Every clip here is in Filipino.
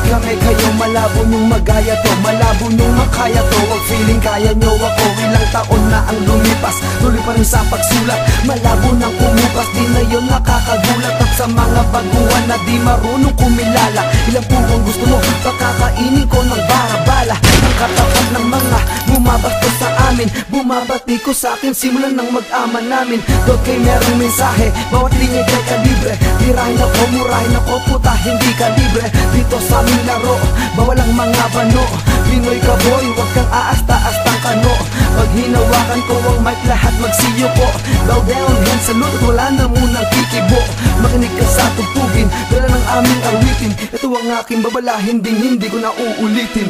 kami kayo, malabo nyong magaya to, malabo nyong makaya to. Wag feeling kaya nyo ako, ilang taon na ang lumipas, tuloy pa rin sa pagsulat, malabo nang umupas. Di na yun nakakagulat, at sa mga baguhan na di marunong kumilala. Ilang puwang gusto mo, pakakainin ko ng barabala. Ang katapat ng mga bumabastos sa amin, bumabati ko sa akin, simulan ng mag-ama namin. Doon kay merong mensahe, bawat linya kay kalibre. Tirahin ako, murahin ako, puta hindi ka libre. Dito sa aming laro, bawal ang mga bano. Pinoy ka boy, wag kang aasta-astang kano. Pag hinawakan ko ang mic, lahat magsiyo ko. Bow down, hands salute, wala na munang kikibo. Makinig ka sa tugtugin, dala ng aming awitin. Ito ang aking babala, hindi ko na uulitin.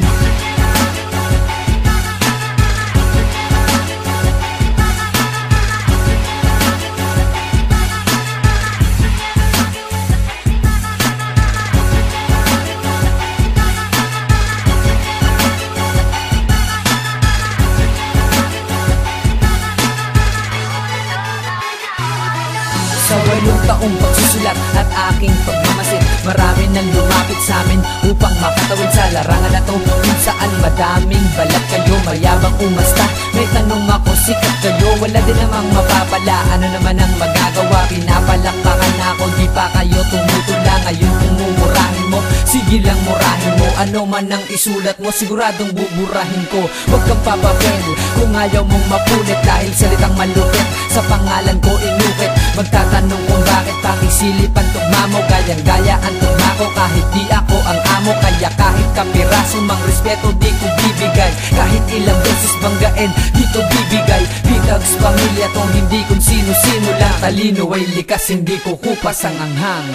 Sa 8 taong pagsusulat at aking pagmamasid, marami nang lumapit sa amin upang makatawid sa larangan na to, kung saan madaming balat kayo, mayabang umasta. May tanong ako, sikat kayo, wala din namang mapapala. Ano naman ang magagawa, pinapalakpakan ako, di pa kayo tumutula. Ngayon mumurahin mo, sige lang murahin mo. Ano man ang isulat mo, siguradong buburahin ko. Huwag kang papapel kung ayaw mong mapulit, dahil salitang malupit sa pangalan ko inukit. Magtatanong kung bakit pakisilipan tugma mo, gayang-gaya ang tugma ko kahit di ako ang amo. Kaya kahit kapiraso mang respeto di ko bibigay, kahit ilang beses banggain dito bibigay. Bitags pamilya tong hindi kung sino-sino lang, talino ay likas, hindi ko kupas ang anghang.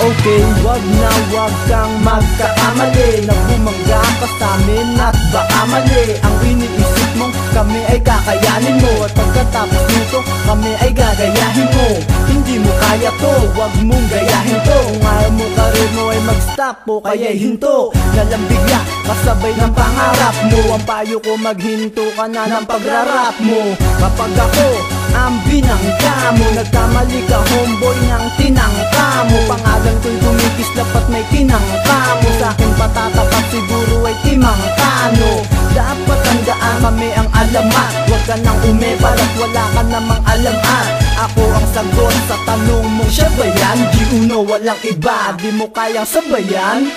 Okay, wag kang magkakamali na bumangga ka sa amin at baka mali ang iniisip mong kami ay kakayanin mo. At pagkatapos nito, kami ay gagayahin mo. Hindi mo kaya to, wag mong gayahin to. Kung ayaw mo karir mo ay mag-stop o kaya hinto. Nalambigla, kasabay ng pangarap mo. Ang payo ko, maghinto ka na ng pagrarap mo. Kapag ako ang binangga mo, nagkamali ka homeboy ng tinangka mo. Pangalan ko'y dumikis, dapat may tinangka mo. Sa'kin patatapat siguro ay timang kano. Dapat tandaan kami ang alamat, huwag ka nang umepal at wala ka namang alam at ako ang sagot sa tanong mong siya ba yan? Di uno walang iba, di mo kayang sabayan.